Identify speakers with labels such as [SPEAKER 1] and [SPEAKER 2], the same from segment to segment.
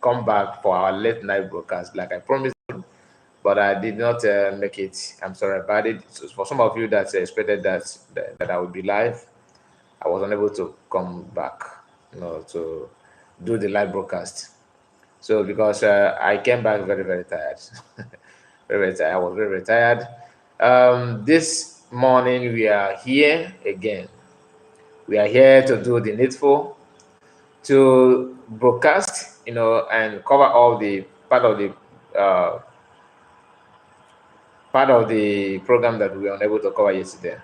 [SPEAKER 1] come back for our late night broadcast, like I promised, but I did not make it. I'm sorry about it. So for some of you that expected that I would be live, I was unable to come back, to do the live broadcast. So because I came back very, very tired, very, very tired. I was very, very tired. This morning we are here again. We are here to do the needful, to broadcast, and cover all the uh, part of the program that we were unable to cover yesterday.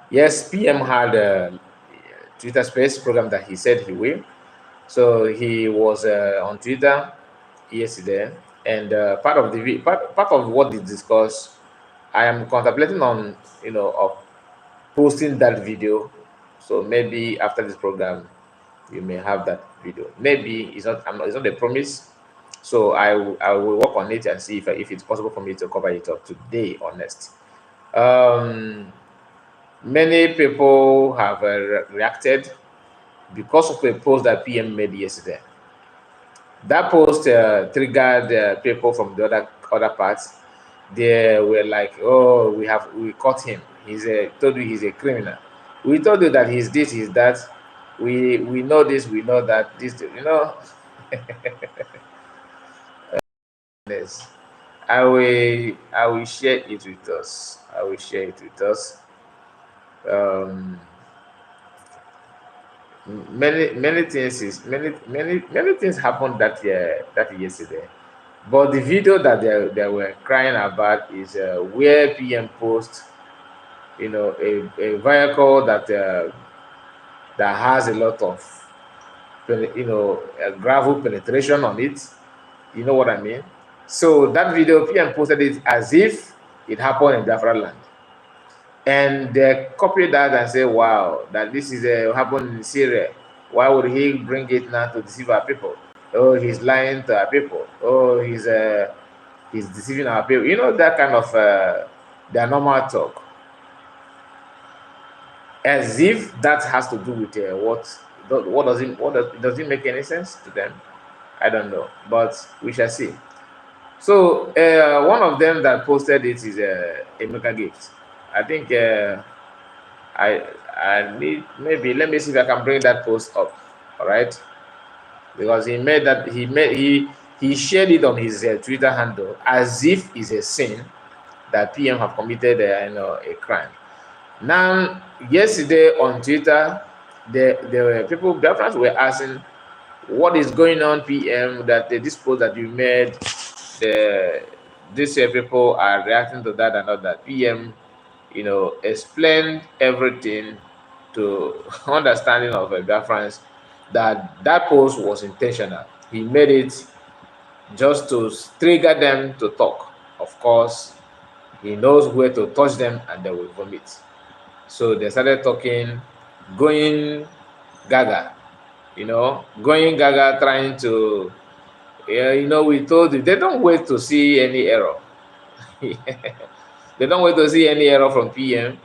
[SPEAKER 1] Yes, PM had a Twitter Space program that he said he will. So he was on Twitter yesterday, and part of what he discussed, I am contemplating on of posting that video. So maybe after this program, you may have that video. Maybe it's not. It's not a promise. So I will work on it and see if it's possible for me to cover it up today or next. Many people have reacted because of a post that PM made yesterday. That post triggered people from the other parts. They were like, "Oh, we caught him. Told you he's a criminal. We told you that he's this, he's that. We know this, we know that. This, Yes. I will share it with us. I will share it with us. Many things happened that yesterday, but the video that they were crying about is where PM post a vehicle that has a lot of gravel penetration on it. You know what I mean? So that video, PM posted it as if it happened in Biafra land. And they copied that and say, wow, that this is happened in Syria. Why would he bring it now to deceive our people? Oh, he's lying to our people. Oh, he's deceiving our people. You know, that kind of their normal talk. As if that has to do with does it make any sense to them? I don't know, but we shall see. So one of them that posted it is a Mega Gift. I think I need, maybe let me see if I can bring that post up. All right, because he shared it on his Twitter handle as if it's a sin that PM have committed a crime. Now, yesterday on Twitter, there were people, Biafrans were asking, what is going on, PM, that this post that you made, these people are reacting to that and all that. PM, explained everything to understanding of Biafrans that post was intentional. He made it just to trigger them to talk. Of course, he knows where to touch them and they will vomit. So they started talking, going gaga, trying to, we told you, they don't wait to see any error. They don't wait to see any error from PM.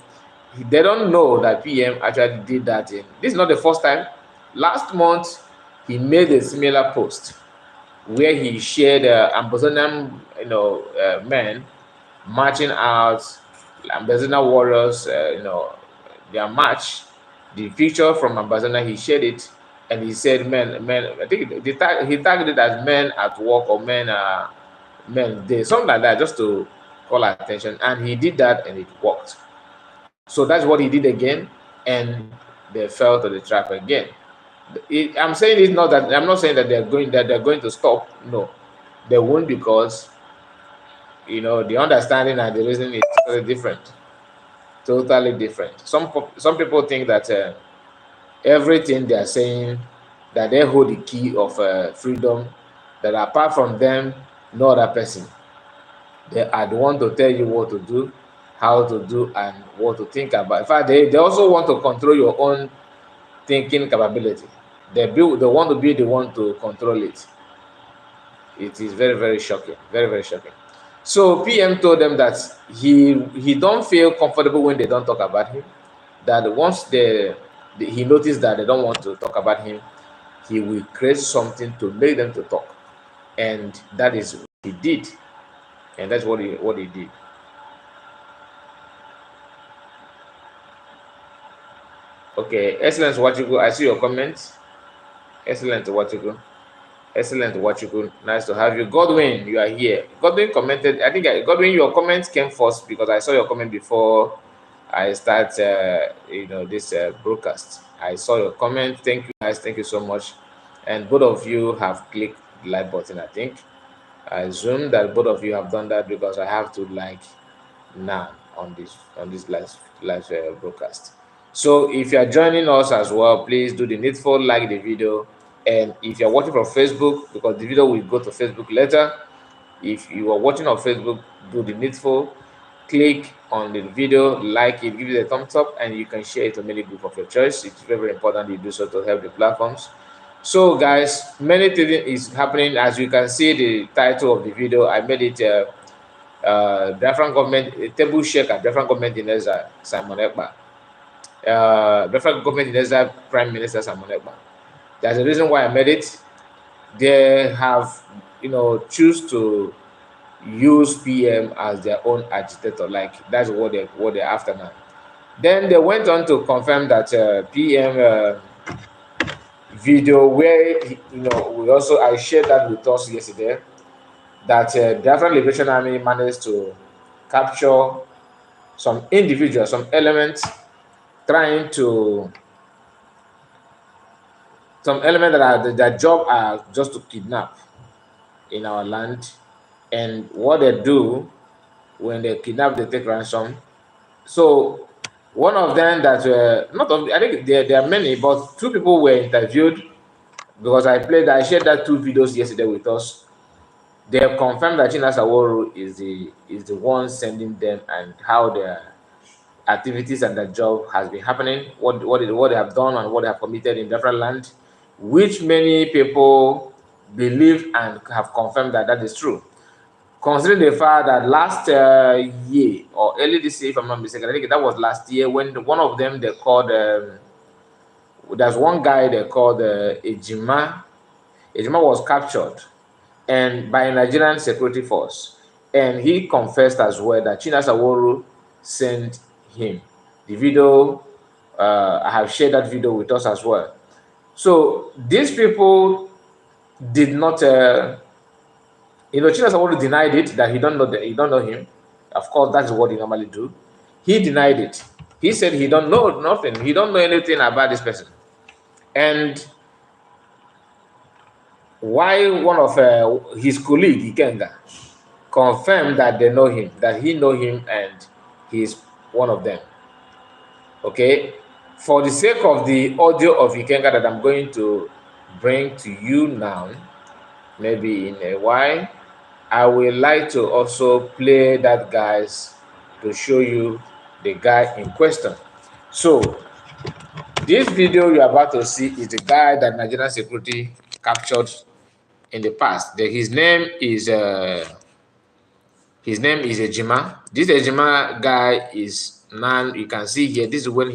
[SPEAKER 1] They don't know that PM actually did that. This is not the first time. Last month, he made a similar post where he shared Ambazonian, men marching out, Ambazonian warriors, their march. The picture from Ambazona, he shared it, and he said, "Men." I think he tagged it as "men at work" or "men day," something like that, just to call attention. And he did that, and it worked. So that's what he did again, and they fell to the trap again. I'm saying it's not that I'm not saying that they're going to stop. No, they won't, because the understanding and the reasoning is totally different. Totally different. Some people think that everything they are saying, that they hold the key of freedom, that apart from them, no other person. They are the one to tell you what to do, how to do, and what to think about. In fact, they also want to control your own thinking capability. They want to be the one to control it. It is very, very shocking. Very, very shocking. So PM told them that he don't feel comfortable when they don't talk about him. That once he noticed that they don't want to talk about him, he will create something to make them to talk. And that is what he did. And that's what he did. Okay, excellent Wachuku. I see your comments. Excellent Wachuku. Excellent Wachuku. Nice to have you. Godwin, you are here. Godwin commented. I think Godwin, your comment came first because I saw your comment before I start this broadcast. I saw your comment. Thank you guys. Thank you so much. And both of you have clicked the like button, I think. I assume that both of you have done that because I have to like now on this live broadcast. So if you are joining us as well, please do the needful, like the video. And if you're watching from Facebook, because the video will go to Facebook later, if you are watching on Facebook, do the needful, click on the video, like it, give it a thumbs up, and you can share it to many groups of your choice. It's very, very important you do so to help the platforms. So guys, many things is happening. As you can see the title of the video, I made it Biafran government, table shaker, Biafran government in Exile, Simon Ekpa. Biafran government in Exile, Prime Minister Simon Ekpa. There's a reason why I made it. They have, choose to use PM as their own agitator. Like that's what they're after now. Then they went on to confirm that PM video where I shared that with us yesterday, that Biafran Liberation Army managed to capture some individuals, some elements that their job are just to kidnap in our land. And what they do when they kidnap, they take ransom. So one of them that I think there are many, but two people were interviewed because I shared that two videos yesterday with us. They have confirmed that China Saworu is the one sending them, and how their activities and their job has been happening, what they have done and what they have committed in different land, which many people believe and have confirmed that is true. Considering the fact that last year or early this year, if I'm not mistaken, I think that was last year, when one of them they called, there's one guy they called Ejima. Ejima was captured and by a Nigerian security force, and he confessed as well that China Saworu sent him. The video, I have shared that video with us as well. So these people did not, China Saworu denied it, that he don't know him. Of course, that's what he normally do. He denied it. He said he don't know nothing. He don't know anything about this person. And why one of his colleague, Ikenga, confirmed that they know him, that he know him, and he's one of them. Okay, for the sake of the audio of Ikenga that I'm going to bring to you now, maybe in a while, I will like to also play that guys to show you the guy in question. So this video you're about to see is the guy that Nigerian security captured in the past. His name is Ejima. This Ejima guy is now, you can see here, this is when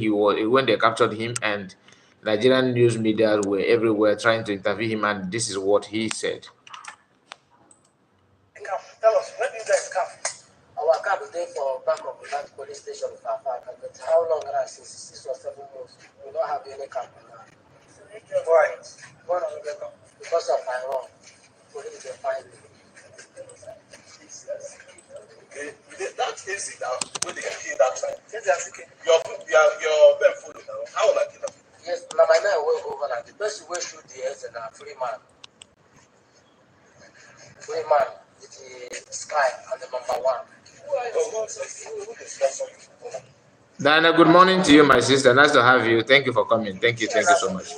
[SPEAKER 1] they captured him, and Nigerian news media were everywhere trying to interview him, and this is what he said.
[SPEAKER 2] Tell us, when do you guys come? Our camp is there for back of that police station of Biafra. But how long now? Since 6 or 7 months, we don't have any camp now. Why? Why don't we get camp? Because of my wrong. Police they find me. Okay, that's easy now. When they kill that time, your men full now. How will I kill them? Yes, now my man will go over that. The best way shoot the heads and a free man. Free man. The sky and the number one.
[SPEAKER 1] Diana, good morning to you, my sister. Nice to have you. Thank you for coming. Thank you so much.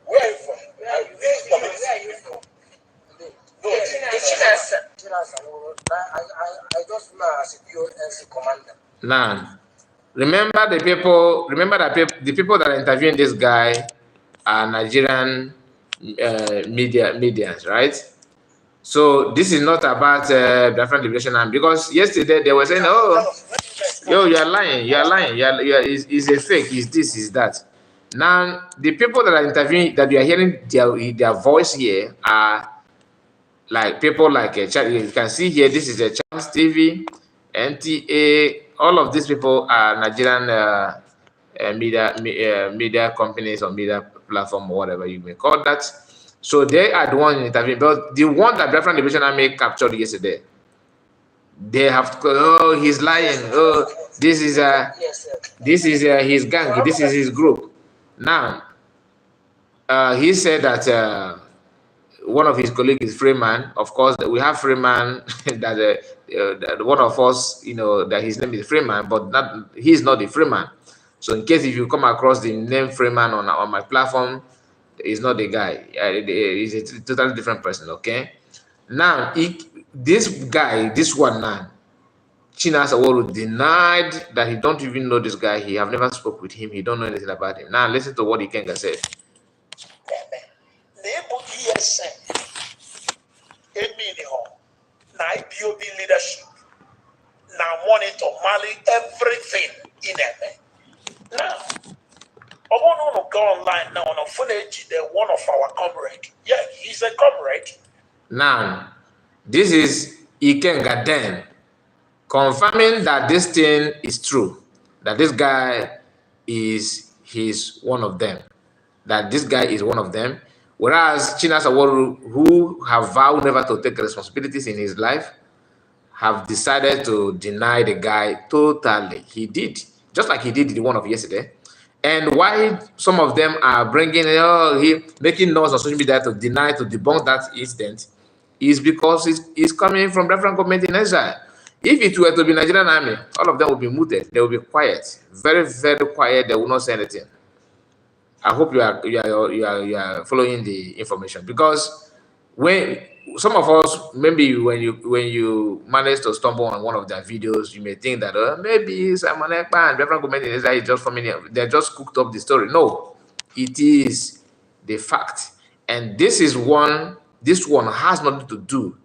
[SPEAKER 2] Where are you from? Where are you from? I just know as a POS commander.
[SPEAKER 1] Now, remember that the people that are interviewing this guy are Nigerian medians, right? So this is not about Biafran Liberation Army, because yesterday they were saying, oh, Yo, you are lying. You are lying. Is a fake. Is this? Is that? Now, the people that are interviewing, that you are hearing their voice here, are like people like you can see here. This is a Chance TV, NTA. All of these people are Nigerian media companies or media platform or whatever you may call that. So they are the one interviewing. But the one that Biafra Liberation Army captured yesterday, they have to. Oh, he's lying. Oh, this is his gang. This is his group. Now, he said that one of his colleagues is Freeman. Of course, we have Freeman that one of us, that his name is Freeman, but he's not the Freeman. So in case if you come across the name Freeman on my platform, he's not the guy. He's a totally different person. Okay. Now, this guy, this one now, Chinas Aworu denied that he don't even know this guy. He have never spoke with him. He don't know anything about him. Now listen to what Ikenga said.
[SPEAKER 2] IPOB leadership now monitor Mali everything in it. Now, I want to go online now on a footage. They're one of our comrade. Yeah, he's a comrade.
[SPEAKER 1] Now, this is Ikenga then confirming that this thing is true, that this guy he's one of them, that this guy is one of them. Whereas Chinas Aworu, who have vowed never to take responsibilities in his life, have decided to deny the guy totally. He did, just like he did the one of yesterday. And why some of them are bringing, making noise on social media to deny, to debunk that incident, is because it's coming from Biafran government in exile. If it were to be Nigerian army, all of them would be muted. They will be quiet, very, very quiet. They will not say anything. I hope you are following the information, because when some of us, maybe when you manage to stumble on one of their videos, you may think that maybe Simon Ekpa and Biafran government in Israel is just forming, they just cooked up the story. No, it is the fact, and this one has nothing to do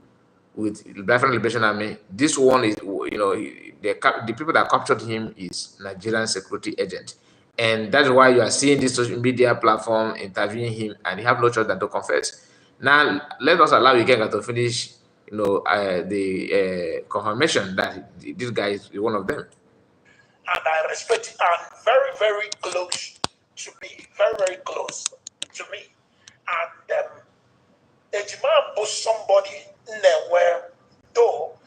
[SPEAKER 1] with the Biafran Liberation Army. This one is, the people that captured him is Nigerian security agent. And that's why you are seeing this social media platform interviewing him, and he have no choice than to confess. Now, let us allow Ikenga to finish, the confirmation that this guy is one of them.
[SPEAKER 2] And I respect it, and very, very close to me, very, very close to me. And Ejima was somebody where, though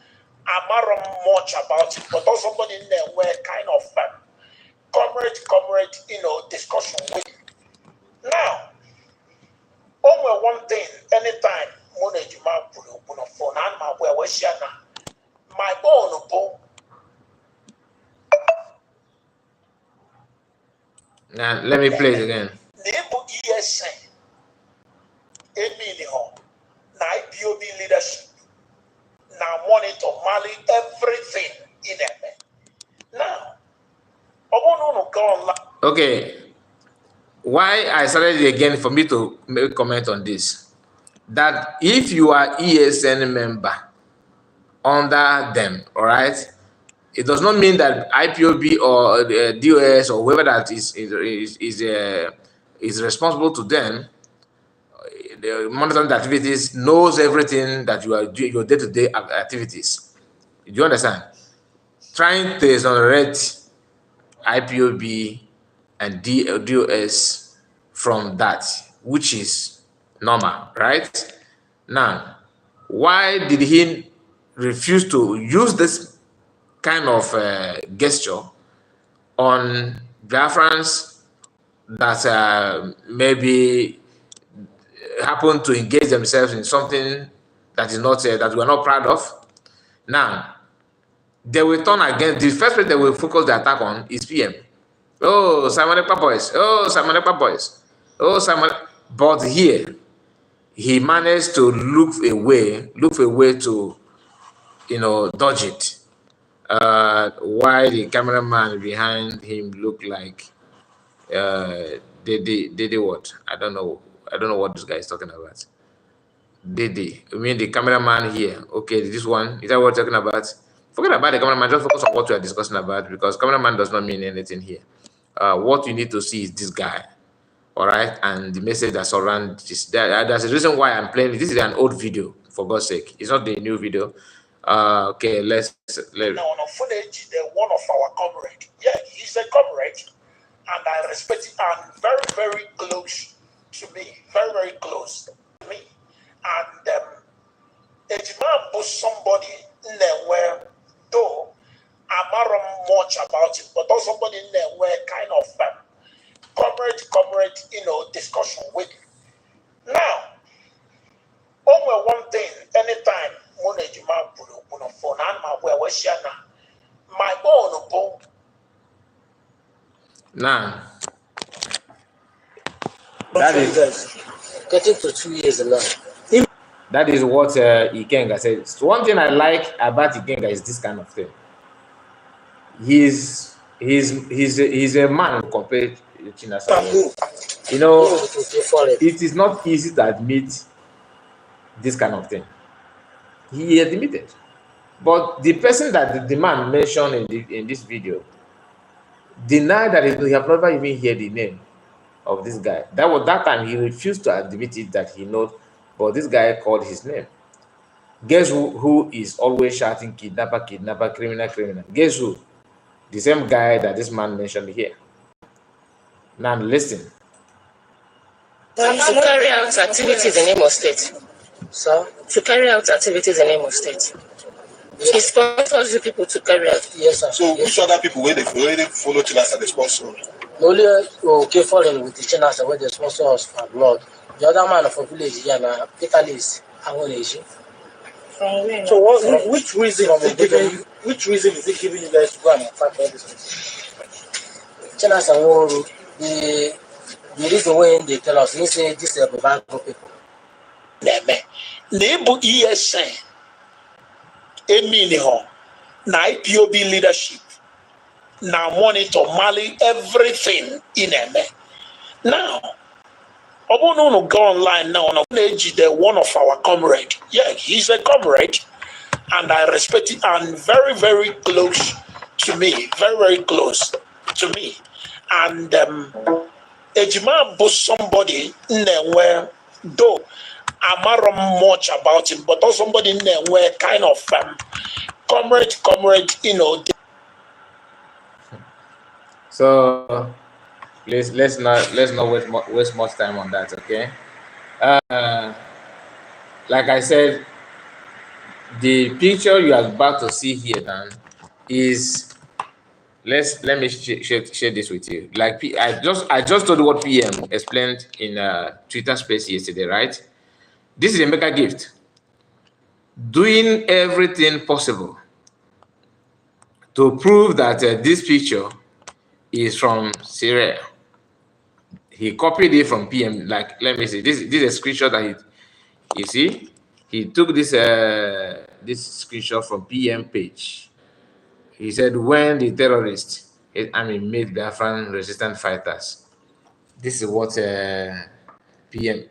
[SPEAKER 2] I'm not much about it, but also somebody where kind of comrade, discussion with. Now, only one thing, anytime Mona Ejima put on a phone, and my own book.
[SPEAKER 1] Now, let me play it again.
[SPEAKER 2] IPOB leadership now monitor Mali everything in it. Now, I want to go online.
[SPEAKER 1] Okay, why I started it again for me to make a comment on this, that if you are ESN member under them, all right, it does not mean that IPOB or DOS or whoever that is responsible to them, the monitoring the activities, knows everything that you are doing, your day-to-day activities. Do you understand? Trying to exonerate IPOB and DOS from that, which is normal, right? Now, why did he refuse to use this kind of gesture on Biafrans that maybe happen to engage themselves in something that is not that we are not proud of? Now, they will turn again. The first place they will focus the attack on is PM. Oh, Simon Ekpa boys. Oh, Simon Ekpa boys. Oh, Simon. But here, he managed to look away to, dodge it. Why the cameraman behind him looked like they what? I don't know what this guy is talking about. I mean the cameraman here. Okay, this one, is that what we're talking about? Forget about the cameraman, just focus on what we are discussing about, because cameraman does not mean anything here. What you need to see is this guy, all right, and the message that surrounds this. There's a reason why I'm playing it. This is an old video, for God's sake. It's not the new video. Okay, let's
[SPEAKER 2] now on a footage, they're one of our comrade. Yeah, he's a comrade, and I respect him, and very, very close to me, very, very close to me. And a man was somebody in there where, though I'm not much about it, but also somebody in there where kind of comrade, discussion with. Now, only one thing, anytime when a man put on phone, and my own
[SPEAKER 1] now.
[SPEAKER 2] That is getting to 2 years now.
[SPEAKER 1] That is what Ikenga said. So one thing I like about Ikenga is this kind of thing. He's a man compared to Chinasa. You know, it is not easy to admit this kind of thing. He admitted. But the person that the man mentioned in this video denied that he have never even heard the name of this guy. That time he refused to admit it, that he knows, but this guy called his name. Guess who is always shouting kidnapper, kidnapper, criminal, criminal? Guess who? The same guy that this man mentioned here. Now listen.
[SPEAKER 2] To carry out activities in Imo State. So? To carry out activities in Imo State. He sponsors the people to carry out. Yes, sir. So which other people where they follow Chinasa as the sponsor? Only okay following with the Chinasa where they sponsor us for blood. The other man from village here now, Italy is Awonesi. So which reason is it giving you guys to go and attack all this? Chinasa the reason why they tell us, they say this is a bad people. Nebu ESN. Na IPOB leadership now monitor Mali everything in Eme. Now, Obono go online now on page the one of our comrade. Yeah, he's a comrade, and I respect him, and very, very close to me, very, very close to me. And Ejima was somebody in there where, though I'm not much about him, but also somebody in there where kind of comrade,
[SPEAKER 1] So please let's not waste much time on that, okay? Like I said, the picture you are about to see here now is, let me share this with you. Like I just told you what PM explained in Twitter space yesterday, right? This is a mega gift, doing everything possible to prove that this picture is from Syria. He copied it from PM. Like, let me see. This is a screenshot that you see. He took this this screenshot from PM page. He said, when the terrorists, made Biafran resistant fighters. This is what PM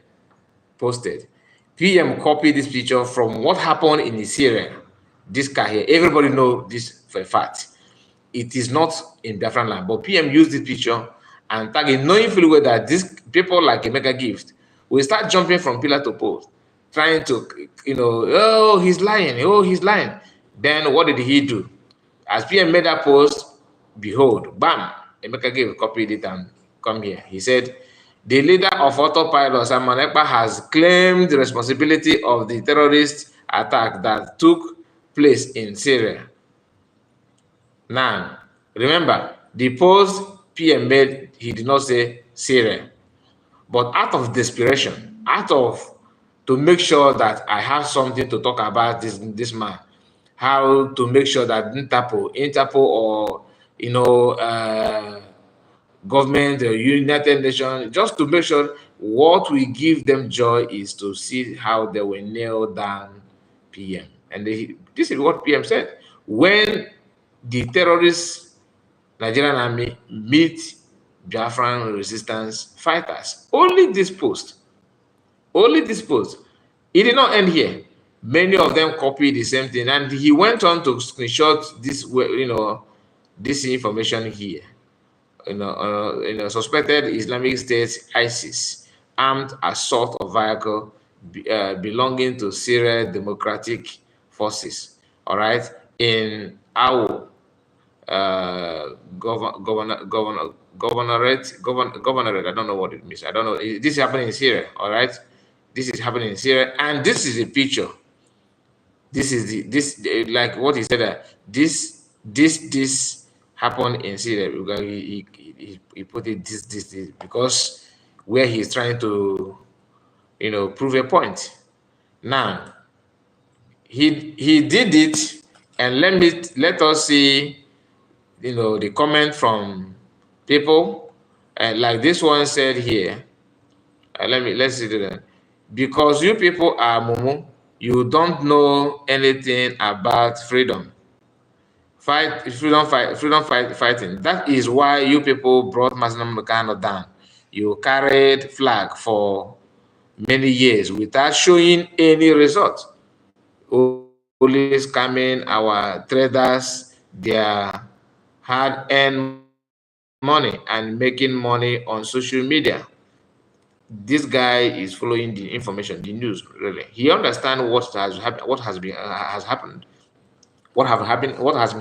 [SPEAKER 1] posted. PM copied this picture from what happened in Syria. This guy here, everybody know this for a fact. It is not in Biafran land, but PM used this picture and tagging, knowing fully well that these people like a mega gift will start jumping from pillar to post, trying to, oh, he's lying, oh, he's lying. Then what did he do? As PM made that post, behold, bam, Emeka Gift copied it and come here. He said, the leader of autopilot, Simon Ekpa, has claimed the responsibility of the terrorist attack that took place in Syria. Now, remember, the post PM made, he did not say Syria. But out of desperation, to make sure that I have something to talk about this man, how to make sure that Interpol or, government, the United Nations, just to make sure what will give them joy is to see how they will nail down PM. And this is what PM said. When the terrorists, Nigerian army, meet Biafran resistance fighters, only this post, it did not end here. Many of them copied the same thing, and he went on to screenshot this, this information here. Suspected Islamic State ISIS armed assault of vehicle belonging to Syria Democratic Forces. All right, in Awo, governorate. I don't know what it means. I don't know. This is happening in Syria. All right, this is happening in Syria, and this is a picture. This is like what he said that this happened in Syria because he put it this because where he's trying to prove a point. Now he did it, and let us see the comment from people, like this one said here. Let's see that. Because you people are mumu, you don't know anything about freedom. Fighting. That is why you people brought Masina Mukano down. You carried flag for many years without showing any result. Only scamming our traders their hard-earned money and making money on social media. This guy is following the information, the news. Really, he understands what has happened, what has been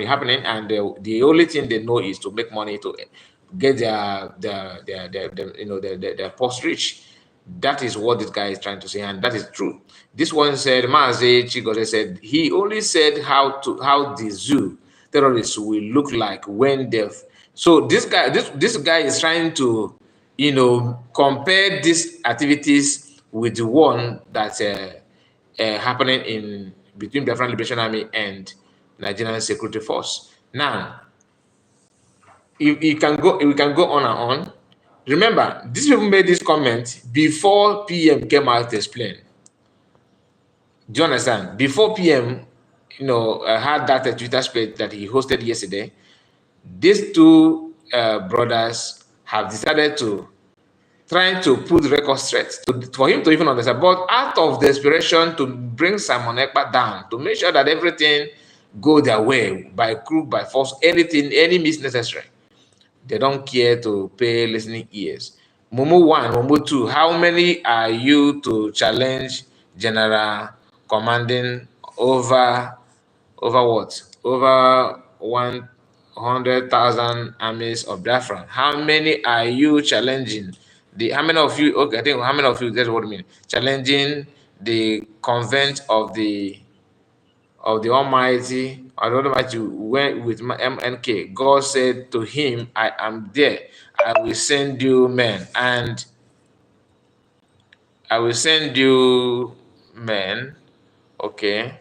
[SPEAKER 1] happening, and the only thing they know is to make money to get their post rich. That is what this guy is trying to say, and that is true. This one said, Mazi Chigose said he only said how the zoo terrorists will look like when they've. So this guy is trying to compare these activities with the one that's happening in between Biafran Liberation Army and Nigerian Security Force. Now, we can go on and on. Remember, these people made this comment before PM came out to explain. Do you understand? Before PM, had that Twitter space that he hosted yesterday, these two brothers have decided to trying to put the record straight for him to even understand. But out of desperation to bring Simon Ekpa down, to make sure that everything go their way by crook, by force, any means necessary. They don't care to pay listening ears. Mumu 1, Mumu 2, how many are you to challenge General Commanding over what? Over 100,000 armies of Biafra. How many are you challenging? How many of you? Okay, I think how many of you? That's what I mean. Challenging the convent of the Almighty. I don't know what you went with my MNK. God said to him, "I am there. I will send you men, and I will send you men." Okay.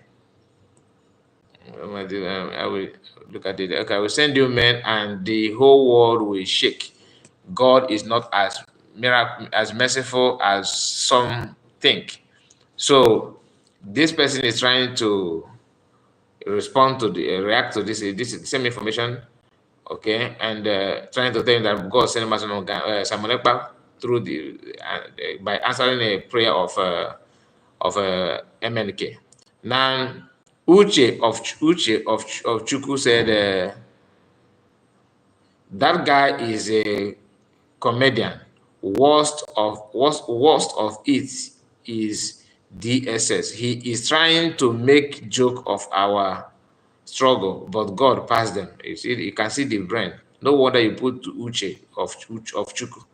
[SPEAKER 1] I will look at it. Okay, I will send you men, and the whole world will shake. God is not as merciful as some think. So this person is trying to respond to the react to this same information, okay, and trying to tell him that God sent Simon Ekpa through by answering a prayer of MNK. Now, Uche of Chuku said that guy is a comedian. Worst of it is DSS. He is trying to make joke of our struggle, but God passed them. You can see the brain. No wonder you put Uche of Chuku.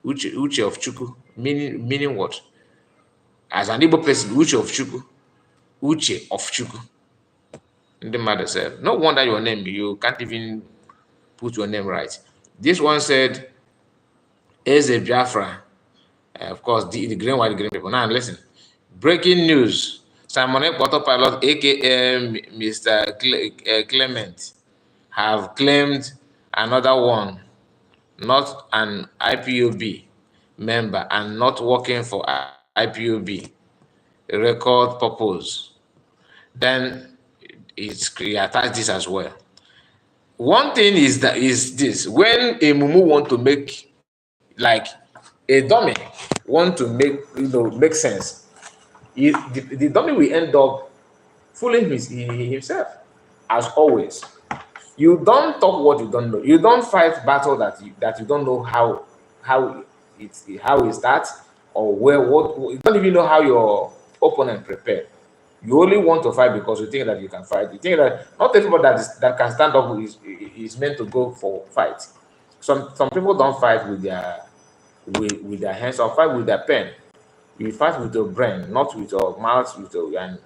[SPEAKER 1] Uche of Chuku, meaning what? As an Igbo person, Uche of Chuku. Uche of Chuku. The mother said, no wonder your name, you can't even put your name right. This one said, Eze Biafra. Of course, the green people. Now listen. Breaking news. Simon Ekpa pilot, aka Mr. Clement, have claimed another one, not an IPOB member and not working for IPOB. Record purpose. Then he attached this as well. One thing is this: when a mumu want to make like a dummy want to make sense, the dummy will end up fooling himself, as always. You don't talk what you don't know. You don't fight battle that you don't know how it starts, or where what you don't even know how your opponent prepared. You only want to fight because you think that you can fight. You think that not everybody that can stand up is meant to go for fight. Some people don't fight with their hands, or fight with their pen. You fight with your brain, not with your mouth, with your and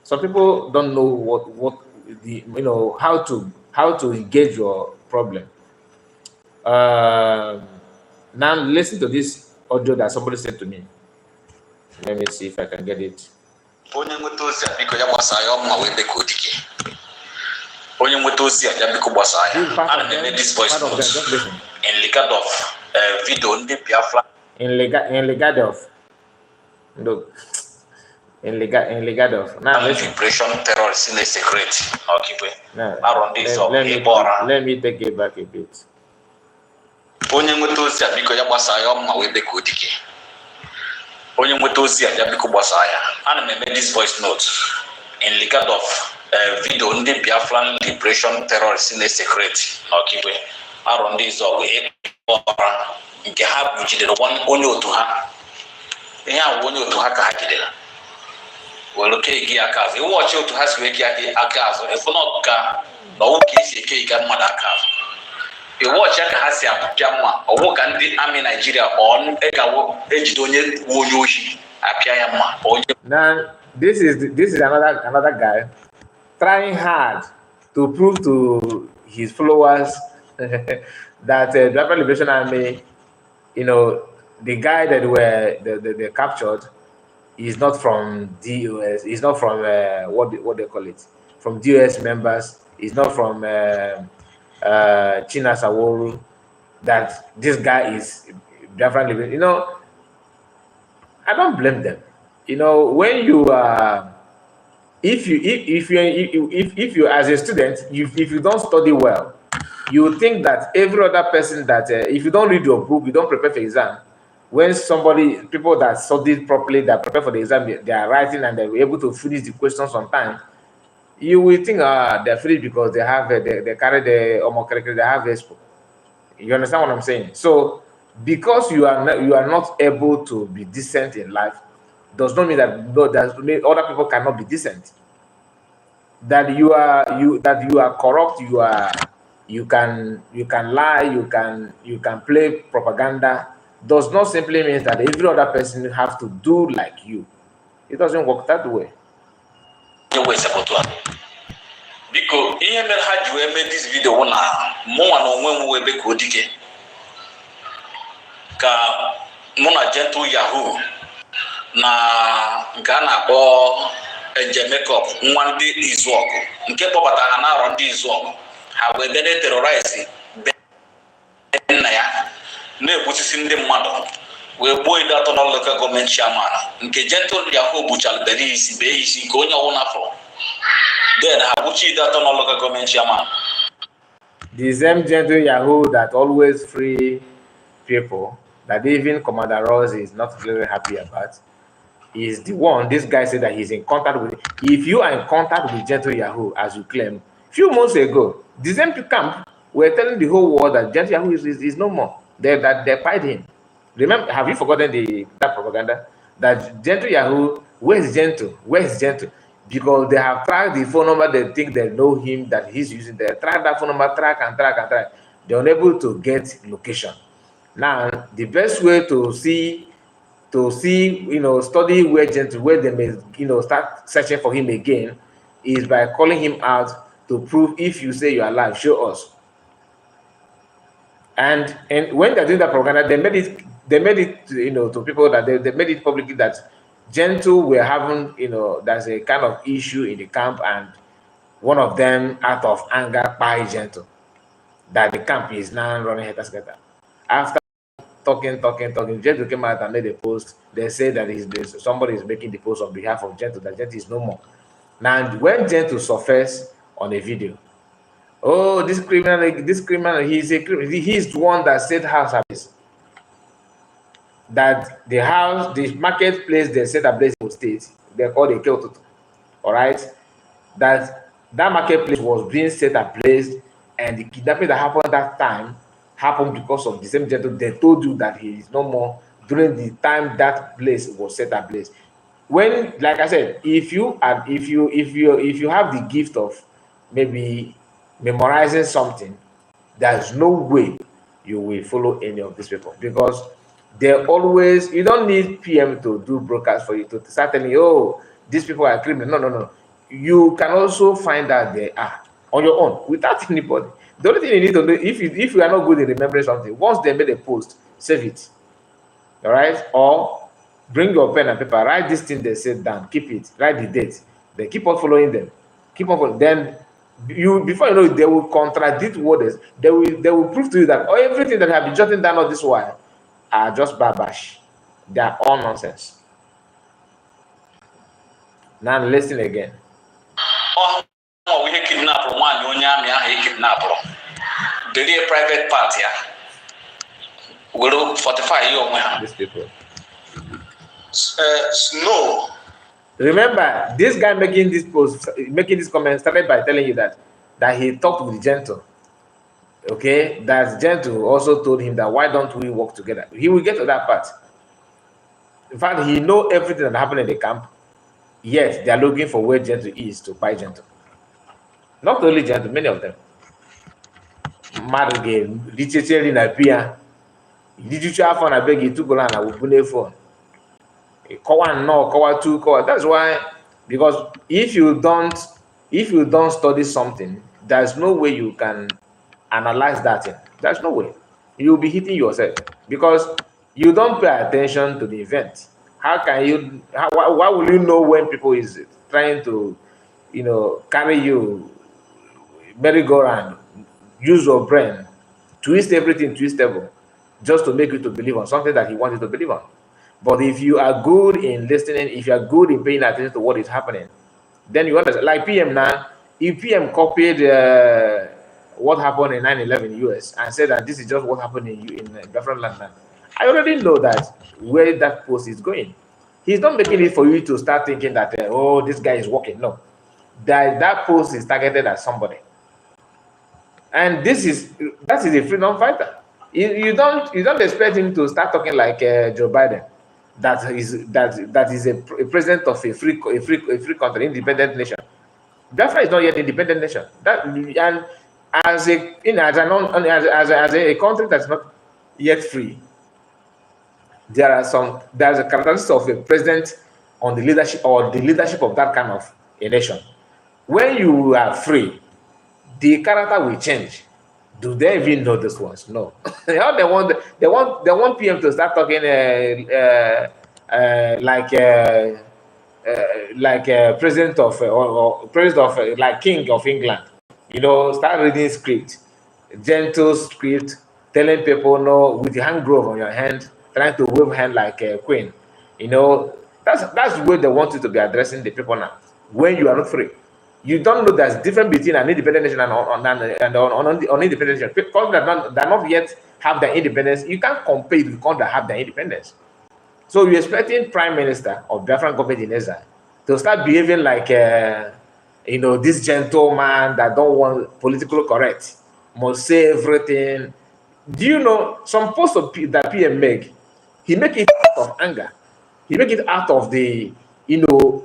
[SPEAKER 1] some people don't know what the how to engage your problem. Um, Now listen to this audio that somebody sent to me. Let me see if I can get it.
[SPEAKER 2] Onye nweta ozi a biko ya gbasaa ya ọmụma wee dịka odike. Onye nweta ozi a ya biko gbasaa ya. Ana m eme this voice note in regard of video ndị Biafra.
[SPEAKER 1] In regard of no, in regard of now
[SPEAKER 2] liberation terrorists in the secret. Okay,
[SPEAKER 1] let me take it back a bit.
[SPEAKER 2] Onye nweta ozi a biko ya gbasaa ya ọmụma wee dịka odike. Onye nweta ozi a ya biko gbasaa ya. Ana m eme this voice note in regard of video ndị Biafran liberation terrorists in the secret. Okay, arụ ndị Izọgụ Ekpa nke ha jidere onye otu ha. Ihe a onye otu ha ka ha jidere. Were keegi aka azụ. Iwu ọchị otu ha si wee kee aka azụ. Efu na ka ọwụ ka esi eke ịga mmadụ aka azụ. Iwu ọchị ka ha si apịa mma. Ọwụ ka ndị amị Nigeria ọnụ ejide onye ohi apịa ya mma.
[SPEAKER 1] Now this is another guy trying hard to prove to his followers that the Biafra Liberation Army, the guy that they captured is not from DOS. He's not from what they call it, from DOS members. He's not from China Saworu. That this guy is Biafra Liberation. I don't blame them. When you are, if you as a student, if you don't study well, you think that every other person that if you don't read your book, you don't prepare for exam. When people that studied properly, that prepare for the exam, they are writing and they're able to finish the questions on time, you will think they're finished because they have they carry the homework, they have expo. You understand what I'm saying? So because you are not able to be decent in life, does not mean that other people cannot be decent. That you are corrupt, you can lie, you can play propaganda, does not simply mean that every other person have to do like you. It doesn't work that way.
[SPEAKER 2] Biko ihe mere ha ji wee mee this video na mụnwa na onwe m wee be ka odike ka mụ na Gentle Yahoo na nke a na-akpọ Angel Makeup nwa ndị Izọgụ nke kpọbatara ha na-arọ ndị Izọgụ ha wee bịa terrorize nna ya na-egbusisi ndị mmadụ wee gbuo ide atọ na local government chairman nke Gentle Yahoo gbuchara bere isi bee isi nke onye ọwụ n'afọ. Then Habuchi that on local government chairman.
[SPEAKER 1] The same Gentle Yahoo that always free people, that even Commander Ross is not very happy about, is the one. This guy said that he's in contact with. If you are in contact with Gentle Yahoo, as you claim, few months ago, the same camp were telling the whole world that Gentle Yahoo is no more. They fight him. Remember, have you forgotten that propaganda? That Gentle Yahoo, where's Gentle? Where's Gentle? Because they have tracked the phone number, they think they know him, that he's using. They track that phone number, track. They're unable to get location. Now, the best way to see, study where they may, start searching for him again, is by calling him out to prove if you say you are alive, show us. And when they're doing that propaganda, they made it, to people that they made it publicly that Gentle were having, there's a kind of issue in the camp, and one of them, out of anger, by Gentle, that the camp is now running head together. After talking, Gentle came out and made a post. They say that somebody is making the post on behalf of Gentle, that Gentle is no more. Now, when Gentle surfaced on a video, oh, this criminal, he's the one that said house ablaze. That the marketplace they set ablaze in state, they call the Kyoto. All right. that marketplace was being set ablaze, and the kidnapping that happened that time happened because of the same gentleman. They told you that he is no more during the time that place was set ablaze. When, like I said, if you have the gift of maybe memorizing something, there's no way you will follow any of these people, because they always, you don't need PM to do broadcast for you to start telling you, oh, these people are criminal. No, no, no. You can also find out they are on your own without anybody. The only thing you need to do, if you are not good in remembering something, once they made a post, save it. All right, or bring your pen and paper, write this thing they said down, keep it, write the date, then keep on following them, keep on following. Then you, before you know it, they will contradict what is, they will prove to you that everything that have been jotting down on this while are just babash. They are all nonsense. Now listen again.
[SPEAKER 2] Oh, we kidnap one, you kidnapper. The real private party. Will fortify you.
[SPEAKER 1] These people.
[SPEAKER 2] No.
[SPEAKER 1] Remember, this guy making this post, making this comment, started by telling you that he talked with Gentle. Okay, that Gentle also told him that why don't we work together. He will get to that part. In fact, he know everything that happened in the camp. Yes, they are looking for where Gentle is to buy Gentle. Not only Gentle, many of them. Mad again, literature in a beer. Literature phone, I beg you to go and I will put a phone. Cover no, cover two, cover. That's why, because if you don't study something, there's no way you can analyze that thing. There's no way. You'll be hitting yourself because you don't pay attention to the event. How can you? Why will you know when people is trying to, carry you merry-go-round, use your brain, twist everything twistable, just to make you to believe on something that he wanted to believe on? But if you are good in listening, if you are good in paying attention to what is happening, then you understand. Like PM now, if PM copied what happened in 9/11 US and said that this is just what happened in Biafra land now, I already know that where that post is going. He's not making it for you to start thinking that oh, this guy is working. No, that post is targeted at somebody, and that is a freedom fighter. You don't expect him to start talking like Joe Biden, that is a president of a free country, independent nation. Biafra is not yet independent nation. And as a country that's not yet free, there's a characteristic of a president on the leadership, or the leadership of that kind of a nation. When you are free, the character will change. Do they even know this ones? No. they want PM to start talking like president of or president of like King of England. Start reading script, gentle script, telling people no with the hand glove on your hand, trying to wave hand like a queen. That's the way they want you to be addressing the people now. When you are not free, you don't know there's difference between an independent nation and on independent nation. Because that not yet have their independence, you can't compare with countries that have their independence. So you're expecting Prime Minister of Biafran government in Exile to start behaving like this gentleman that don't want politically correct, must say everything. Do you know some posts that PM make? He make it out of anger. He make it out of the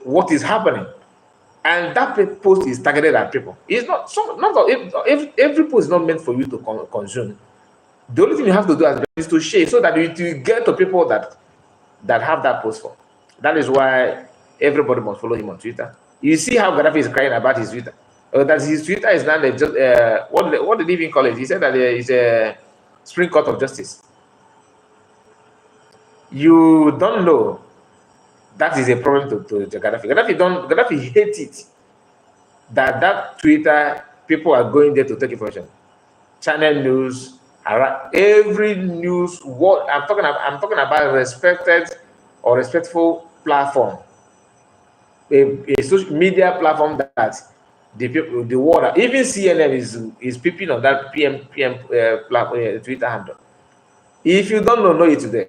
[SPEAKER 1] what is happening, and that post is targeted at people. It's not if every post is not meant for you to consume. The only thing you have to do is to share so that you get to people that have that post for. That is why everybody must follow him on Twitter. You see how Gaddafi is crying about his Twitter. That his Twitter is now just what did he even call it? He said that it's a Supreme Court of Justice. You don't know that is a problem to Gaddafi. Gaddafi hates it that Twitter people are going there to take information. Channel news, every news. What I'm talking about respected or respectful platform, a social media platform that the people, the world, even CNN is peeping on that PM Twitter handle. If you don't know it today,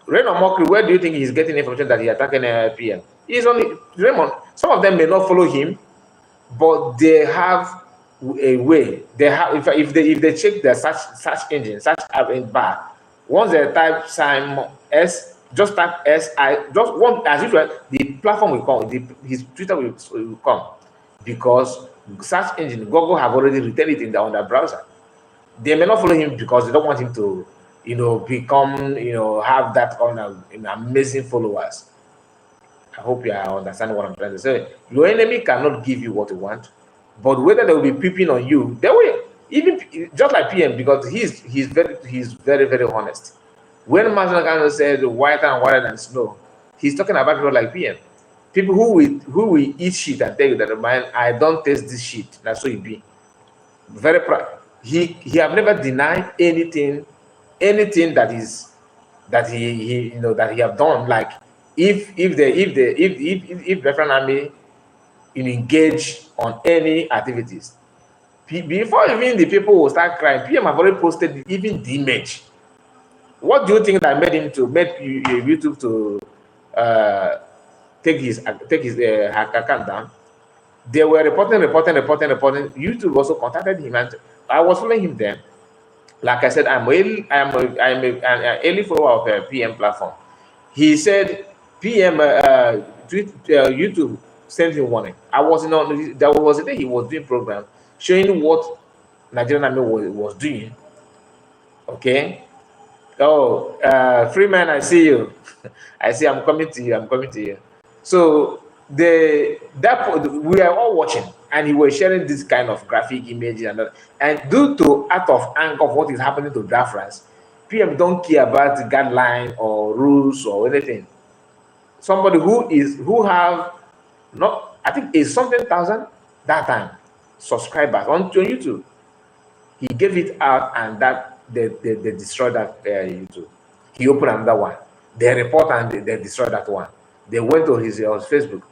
[SPEAKER 1] Rain or Mockery, where do you think he's getting information that he's attacking PM? He's only Raymond. Some of them may not follow him, but they have a way. They have if they check their search engine, search bar, once they type Simon S, just type SI, just one as usual, the platform will come, his Twitter will come, because search engine Google have already written it in on their browser. They may not follow him because they don't want him to, become, have that on amazing followers. I hope you are understanding what I'm trying to say. Your enemy cannot give you what you want, but whether they will be peeping on you, they will. Even just like PM, because he's very very honest. When Masanagano said whiter and whiter than snow, he's talking about people like PM, people who will eat shit and tell you that, man, I don't taste this shit. That's so he be very proud. He have never denied anything that he that he have done. Like if Biafran army engage on any activities, before even the people will start crying, PM have already posted even the image. What do you think that made him to make YouTube to uh, take his account down? They were reporting. YouTube also contacted him, and I was following him then. Like I said, I'm an early follower of a PM platform. He said PM YouTube sent him warning. I was on there was a day he was doing program showing what Nigerian army was doing. Okay. Oh, Freeman, I see you. I see. I'm coming to you. I'm coming to you. So we are all watching, and he was sharing this kind of graphic image and due to out of anger of what is happening to Biafrans, PM don't care about the guideline or rules or anything. Somebody who have not, I think it's something thousand that time subscribers on YouTube. He gave it out, and that they destroyed that YouTube. He opened another one. They report and they destroyed that one. They went to his Facebook.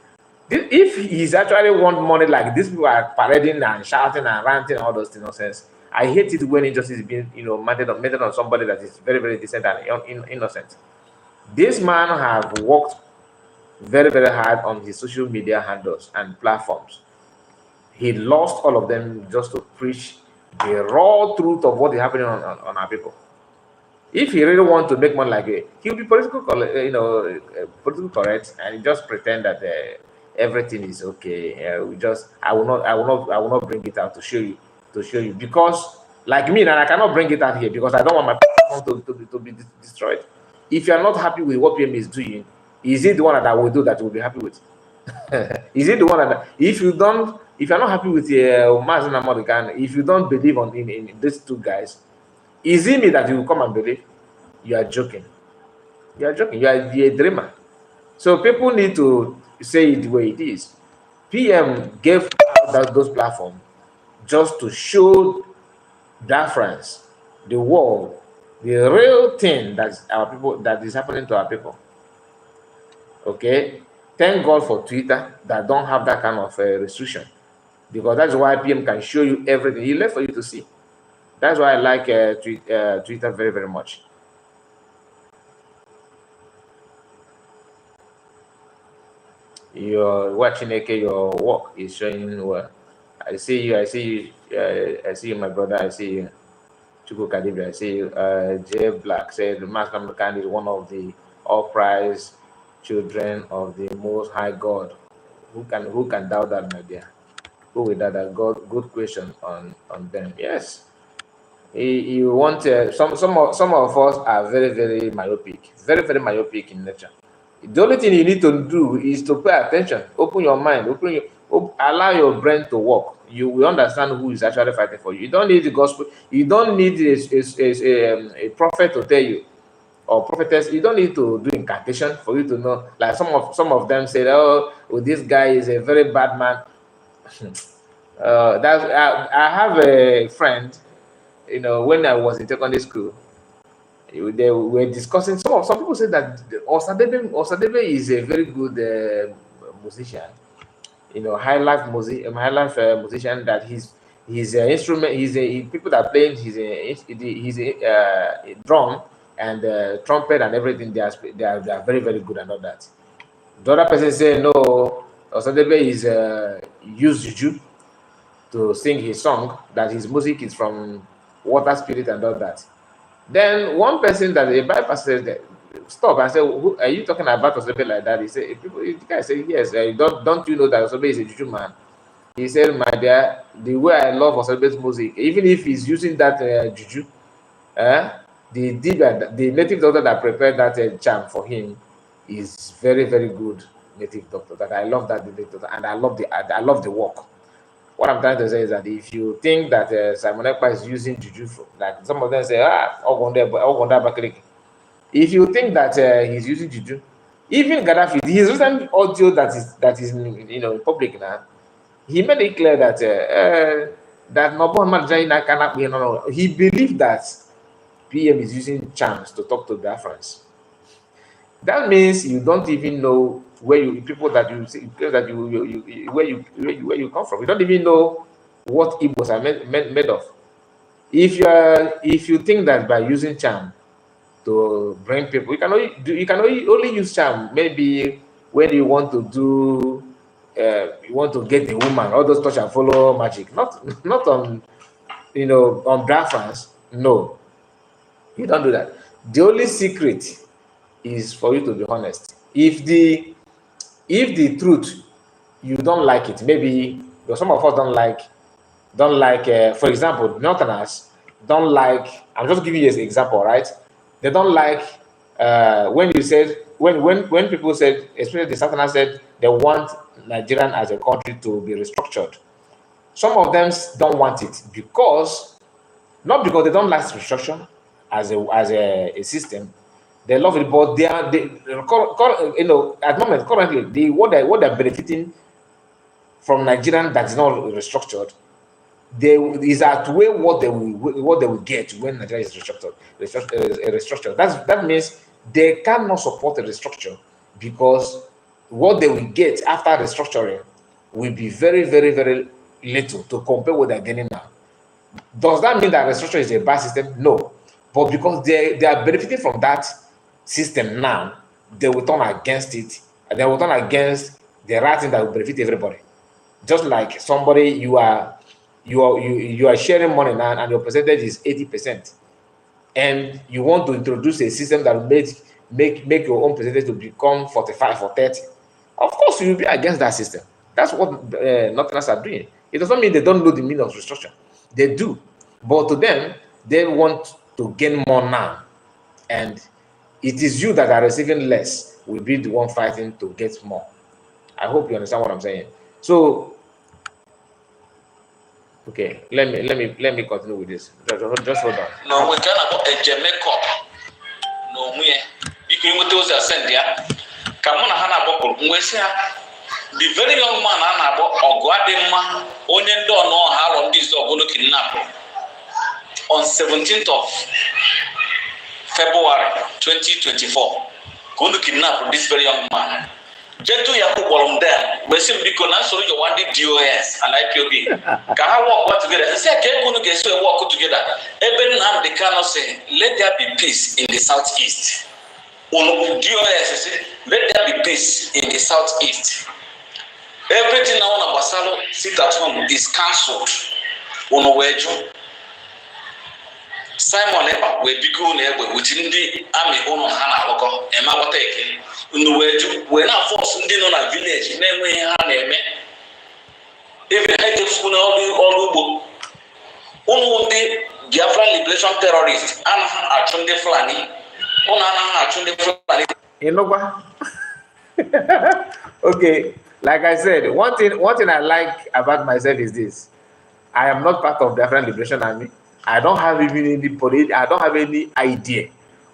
[SPEAKER 1] If he's actually want money like these people are parading and shouting and ranting and all those things nonsense, I hate it when injustice is being meted on somebody that is very very decent and innocent. This man have worked very very hard on his social media handles and platforms. He lost all of them just to preach the raw truth of what is happening on our people. If he really want to make money like it, he'll be political correct, and just pretend that everything is okay. I will not bring it out to show you because, like me, and I cannot bring it out here because I don't want my platform to be destroyed. If you are not happy with what PM is doing, is it the one that I will do that you will be happy with? Is it the one that if you're not happy with Mazin American, if you don't believe in these two guys, is it me that you will come and believe? You are joking. You are joking. You are a dreamer. So people need to say it the way it is. PM gave out those platforms just to show Biafrans, the world, the real thing that is happening to our people. Okay, thank God for Twitter that don't have that kind of restriction, because that's why PM can show you everything. He left for you to see. That's why I like Twitter very very much. You're watching your work is showing well. I see you. I see you, my brother. I see you. Chuku Kadibia, I see you. J Black said Master American is one of the all-prize children of the Most High God. Who can doubt that, my dear? Who will doubt that? God, good question on them. Yes, you want some of us are very very myopic in nature. The only thing you need to do is to pay attention, open your mind, allow your brain to work. You will understand who is actually fighting for you. You don't need the gospel. You don't need a prophet to tell you, or prophetess. You don't need to do incantation for you to know. Like some of them said, oh, this guy is a very bad man. I have a friend. When I was in secondary school, they were discussing. Some people say that Osadebe is a very good musician. High life musician. That his instrument. People that play his drum and trumpet and everything. They are very very good and all that. The other person say no, Osadebe is use juju to sing his song, that his music is from water spirit and all that. Then one person that a bypass says that stop and say, who, are you talking about Osadebe like that? He say, people, the guy say yes. Don't you know that Osadebe is a juju man? He said, my dear, the way I love Osadebe's music, even if he's using that juju, the native doctor that prepared that charm for him is very, very good native doctor. That I love that native doctor, and I love the work. What I'm trying to say is that if you think that Simon Ekpa is using juju, like some of them say, Ogonda Bakrik. If you think that he's using juju, even Gaddafi, his recent audio that is in public now, he made it clear that that he believed that PM is using chance to talk to Biafrans. That means you don't even know where you people that you see that where you come from. You don't even know what Igbos are made of. If you think that by using charm to bring people, you can only use charm maybe when you want to do you want to get a woman, all those touch and follow magic, not on on Biafrans. No, you don't do that. The only secret is for you to be honest. If the truth you don't like it, maybe because some of us don't like for example, Northerners don't like. I'm just giving you an example, right? They don't like when you said when people said, especially the Southerners said they want Nigerian as a country to be restructured. Some of them don't want it because not because they don't like restructure as a system. They love it, but at the moment currently what they're benefiting from Nigerian that is not restructured, they is outweigh what they will get when Nigeria is restructured. That means they cannot support a restructure because what they will get after restructuring will be very, very, very little to compare what they're getting now. Does that mean that restructure is a bad system? No. But because they are benefiting from that system now, they will turn against it. And they will turn against the right thing that will benefit everybody. Just like somebody you are sharing money now and your percentage is 80%. And you want to introduce a system that will make your own percentage to become 45 or 30. Of course, you will be against that system. That's what Northerners are doing. It doesn't mean they don't know the meaning of restructure. They do. But to them, they want to gain more now. And it is you that are receiving less will be the one fighting to get more. I hope you understand what I'm saying. So, okay, let me continue with this. Just hold on.
[SPEAKER 2] No, we can about a Jamaica. No, we can those are sent there. Come on, Hannah Boko, the very young man, Anna or Guadema, only don't know how long this dog will kidnap on 17th of February 2024. Going to kidnap this very young man. Jetu Yaku Bolomda, Bessim Bicona, so you want the DOS and IPOB. Can I walk together? And say, I can't get so walk together. Even now, they cannot say, let there be peace in the southeast. DOS, let there be peace in the southeast. Everything now on Basalo sit at home is cancelled. Unoweju. Simon Ekpa we begin within the army ono hana loko ema woteke. Unoweju we na force ndị nọ na village na-enweghị ha na-eme. Even hate school all ugbo. Unu ndị Biafra liberation terrorists anaghị achụ ndị Fulani. Unu anaghị achụ ndị Fulani.
[SPEAKER 1] Inogwa. Okay. Like I said, one thing I like about myself is this. I am not part of the Biafran Liberation Army. I don't have even anybody, I don't have any idea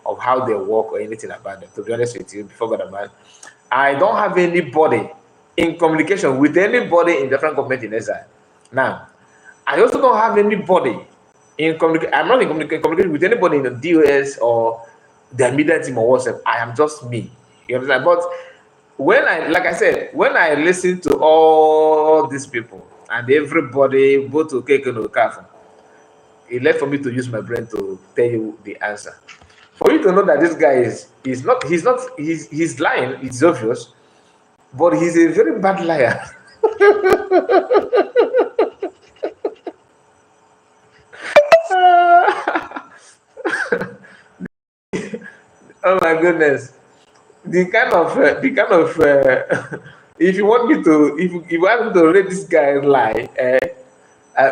[SPEAKER 1] of how they work or anything about them, to be honest with you, before God and man. I don't have anybody in communication with anybody in the Biafran government in Exile. Now, I also don't have anybody in communication. I'm not in communication with anybody in the DOS or the media team or WhatsApp. I am just me. You understand? But like I said, when I listen to all these people and everybody, both to Keke and Okafor, it left for me to use my brain to tell you the answer. For you to know that this guy is lying, it's obvious. but he's a very bad liar. Oh my goodness. If you want me to, if you want me to rate this guy lie,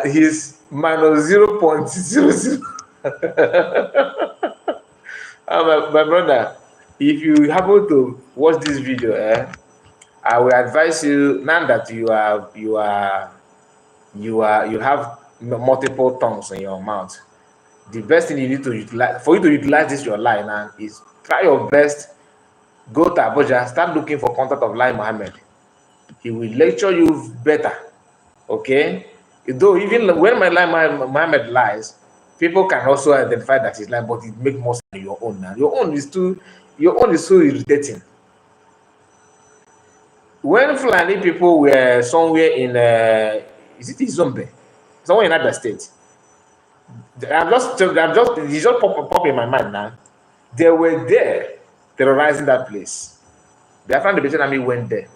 [SPEAKER 1] he's minus 0.00. My brother, if you happen to watch this video, I will advise you now that you have multiple tongues in your mouth. The best thing you need to utilize for you to utilize this your lie now is try your best. Go to Abuja, start looking for contact of Lai Mohammed. He will lecture you better. Okay? Though even when my Lai Mohammed lies, people can also identify that he's lying, but it makes more sense than your own now. Your own is so irritating. When Fulani people were somewhere in is it Izombe? Somewhere in other state. It's just pop in my mind now. They were there terrorizing that place. Biafra and the British Army went there,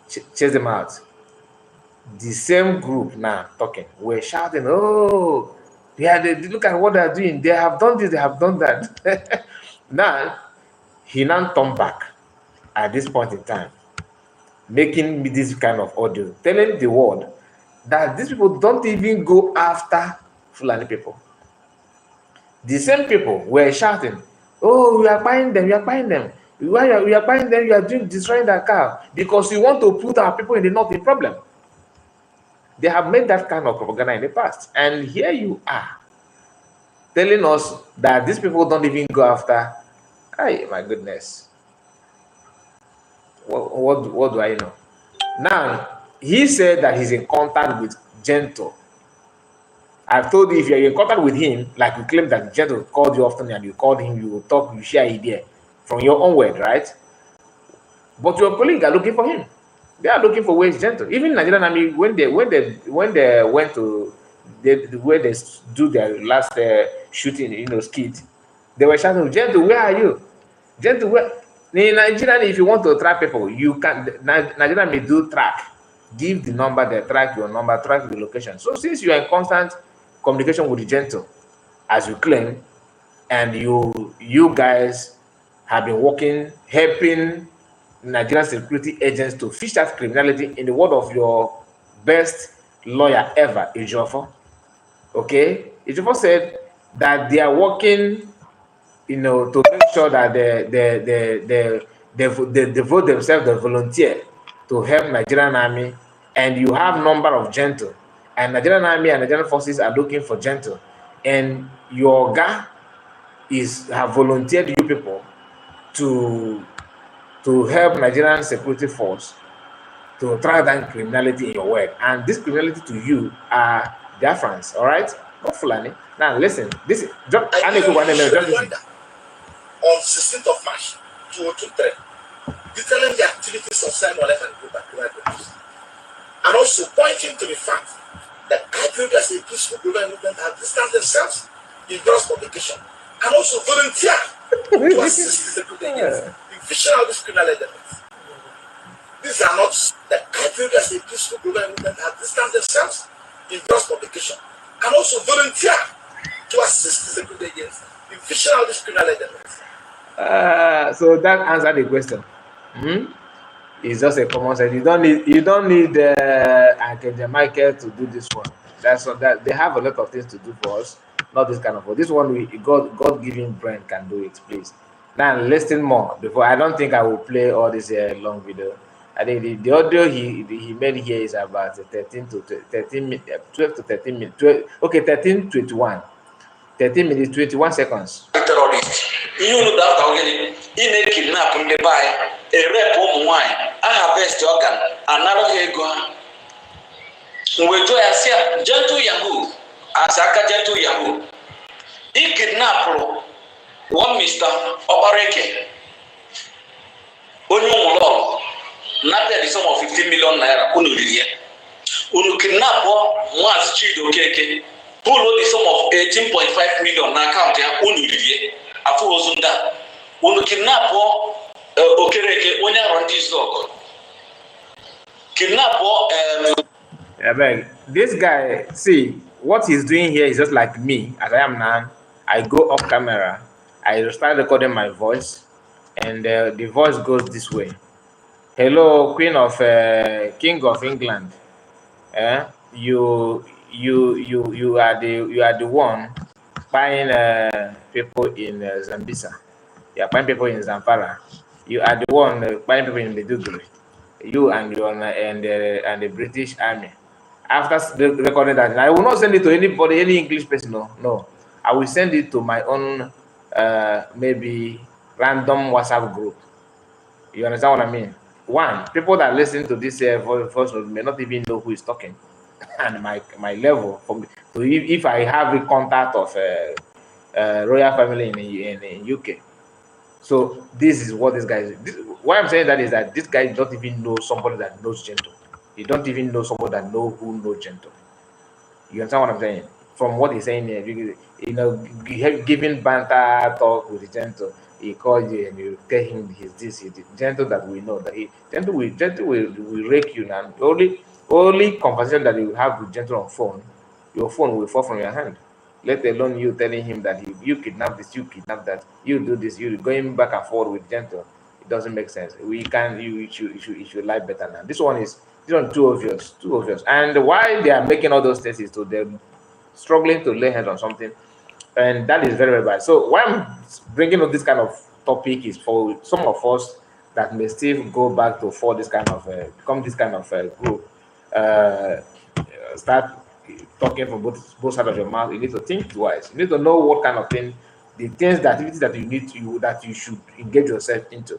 [SPEAKER 1] chased them out. The same group now talking, were shouting, "Oh, yeah, look at what they're doing. They have done this, they have done that." Now, he now turned back at this point in time, making me this kind of audio, telling the world that these people don't even go after Fulani people. The same people were shouting, "Oh, we are buying them, we are buying them. We are buying them, you are destroying their cow because you want to put our people in the north in problem." They have made that kind of propaganda in the past. And here you are telling us that these people don't even go after. Ay, my goodness. What do I know? Now, he said that he's in contact with Gentle. I've told you if you're in contact with him, like you claim that Gentle called you often and you called him, you will talk, you share idea from your own word, right? But your colleagues are looking for him. They are looking for ways Gentle. Even Nigerian Army, when they went to where they do their last shooting, skit, they were shouting, "Gentle, where are you? Gentle, where?" In Nigeria, if you want to track people, you can. Nigerian may do track. Give the number, they track your number, track the location. So since you are in constant communication with the Gentle, as you claim, and you guys have been working, helping Nigerian security agents to fish out criminality, in the word of your best lawyer ever, Ejiofor. Okay, Ejiofor said that they are working, to make sure that they devote themselves, they volunteer to help Nigerian Army, and you have number of Gentle, and Nigerian Army and Nigerian forces are looking for Gentle, and your guy have volunteered you people to help Nigerian security force to track down criminality in your work. And this criminality to you are Biafrans, all right? Not Fulani. Now listen, this is just
[SPEAKER 2] on 16th of March 2023, detailing the activities of Simon and group at Kuwait, and also pointing to the fact that Biafra as a peaceful global movement have distanced themselves in gross publication and also volunteer to assist the security agents in fishing out these criminal elements. These are not that Biafra as a peaceful global movement have distanced themselves in gross publication and also volunteer to assist the security agents in fishing out these criminal elements.
[SPEAKER 1] So that answered the question. It's just a common sense. You don't need Archangel Michael to do this one. That's what that they have a lot of things to do for us. Not this kind of for this one. God-given brain can do it. Please. Now listen more before. I don't think I will play all this long video. I think the audio he made here is about 13 to 13 minutes, 12 to 13 minutes. 13:21. 13 minutes, 21 seconds.
[SPEAKER 3] Terrorist. You that again in a kidnap in the buy a rep wine, I have best organ, another ego. We do as Gentle Yahoo, as Aka Gentle Yahoo. He kidnap one Mr. Obareke. Onyum law, not the sum of 15 million naira, Unu kidnap one Chido Keke. Who know the sum of 18.5 million na account ya Unuriye afu ozunda unu kidnap Okereke onya run this dog kidnap or
[SPEAKER 1] This guy, see, what he's doing here is just like me, as I am now. I go off camera, I start recording my voice, and the voice goes this way. Hello, Queen of King of England. You are the one buying people in Zambisa. You are buying people in Zamfara. You are the one buying people in Meduguri. You and your and the British Army. After recording that, I will not send it to anybody, any English person. No, no. I will send it to my own maybe random WhatsApp group. You understand what I mean? One, people that listen to this voice note may not even know who is talking, and my level. So if I have a contact of royal family in UK, so this is what this guy is. Why I'm saying that is that this guy don't even know somebody that knows Gento. He don't even know somebody that know who knows Gento. You understand what I'm saying? From what he's saying here, giving banter talk with the gentle, he called you and you tell him he's this, he's the gentle that we know that he gentle will rake you now. Only conversation that you have with gentle on phone, your phone will fall from your hand. Let alone you telling him that you kidnap this, you kidnap that, you do this, you going back and forth with gentle. It doesn't make sense. We can you should lie better now. This one too obvious, too obvious. And why they are making all those tests is to them struggling to lay hands on something, and that is very, very bad. So why I'm bringing up this kind of topic is for some of us that may still go back to for this kind of become this kind of group. Uh, Start talking from both sides of your mouth. You need to think twice. You need to know what kind of thing, the activities that that you should engage yourself into.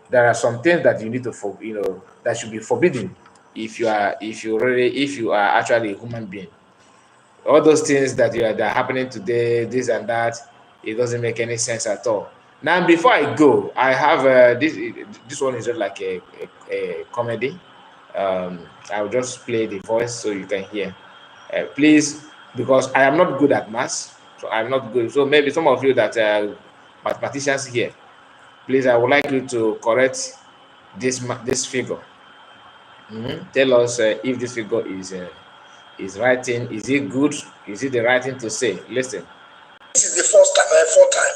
[SPEAKER 1] There are some things that you need to that should be forbidden if you are actually a human being. All those things that are happening today, this and that, it doesn't make any sense at all. Now, before I go, I have this one is just like a comedy. I'll just play the voice so you can hear. Please, because I am not good at maths, so I'm not good. So maybe some of you that are mathematicians here, please, I would like you to correct this figure. Tell us if this figure is writing. Is it good? Is it the right thing to say? Listen.
[SPEAKER 2] This is the fourth time,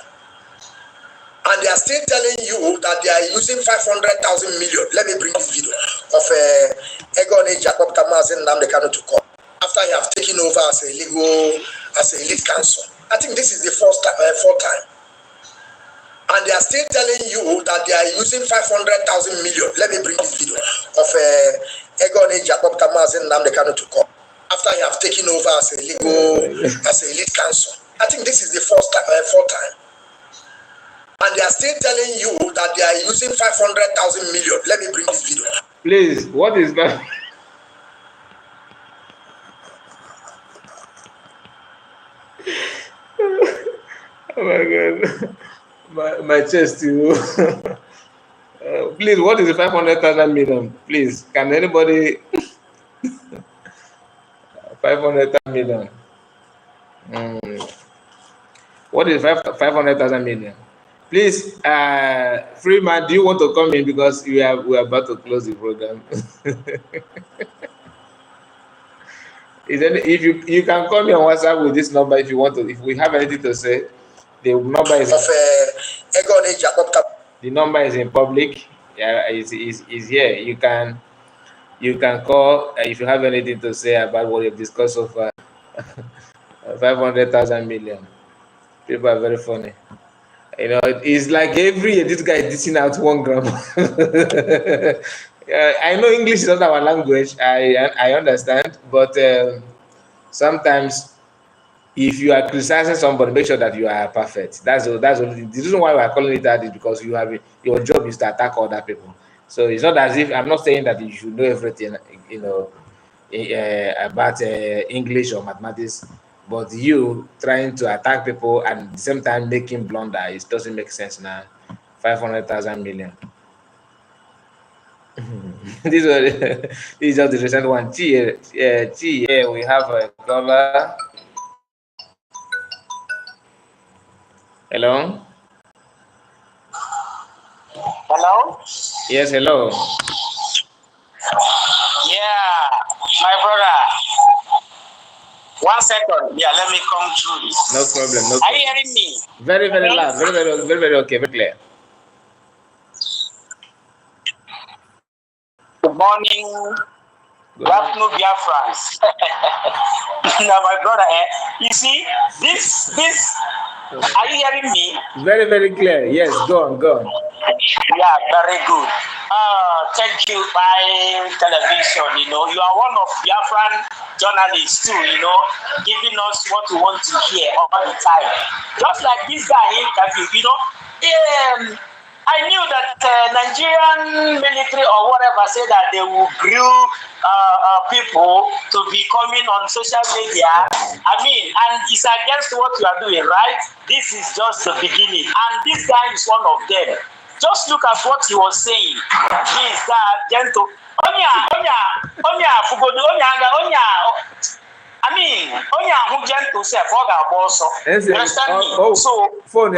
[SPEAKER 2] and they are still telling you that they are using 500,000 million. Let me bring this video of Egon Jacob Tamazin Namdekano to court after he have taken over as a lead counsel. I think this is the fourth time. And they are still telling you that they are using 500,000 million. Let me bring this video of Egon Jacob Tamazin Namdekano to court after he have taken over as a lead counsel. I think this is the fourth time. And they are still telling you that they are using 500,000 million. Let me bring this video.
[SPEAKER 1] Please, what is that? Oh my God. My chest, please, what is the 500,000 million? Please, can anybody 500,000 million? What is 500,000 million? Please, Freeman, do you want to come in because we are about to close the program? If you can call me on WhatsApp with this number if you want to. If we have anything to say, the number is the number is in public. Yeah, is here. You can call if you have anything to say about what you've discussed so far. 500,000 million. People are very funny. It's like every year this guy is dishing out 1 gram. I know English is not our language. I understand, but sometimes if you are criticizing somebody, make sure that you are perfect. That's the reason why we are calling it that is because your job is to attack other people. So it's not as if I'm not saying that you should know everything, about English or mathematics, but you trying to attack people and at the same time making blunder, it doesn't make sense now. 500,000 million. This is just the recent one. We have a dollar. Hello?
[SPEAKER 4] Hello?
[SPEAKER 1] Yes, hello.
[SPEAKER 3] My brother, 1 second. Yeah, let me come through this.
[SPEAKER 1] No problem. No problem.
[SPEAKER 3] Are you hearing me?
[SPEAKER 1] Very, very loud. Very, very, very, very okay. Very clear.
[SPEAKER 3] Good morning. Good afternoon, Biafrans. Now, my brother, you see, this. Are you hearing me?
[SPEAKER 1] Very, very clear. Yes, go on, go on.
[SPEAKER 3] Yeah, very good. Thank you, by television. You know, you are one of Biafran journalists too. You know, giving us what we want to hear all the time. Just like this guy interview. You know, I knew that Nigerian military or whatever said that they will grill people to be coming on social media. I mean, and it's against what you are doing, right? This is just the beginning. And this guy is one of them. Just look at what he was saying. This guy, gentle. I mean, only gentle self, also. Understand me? So,
[SPEAKER 1] phone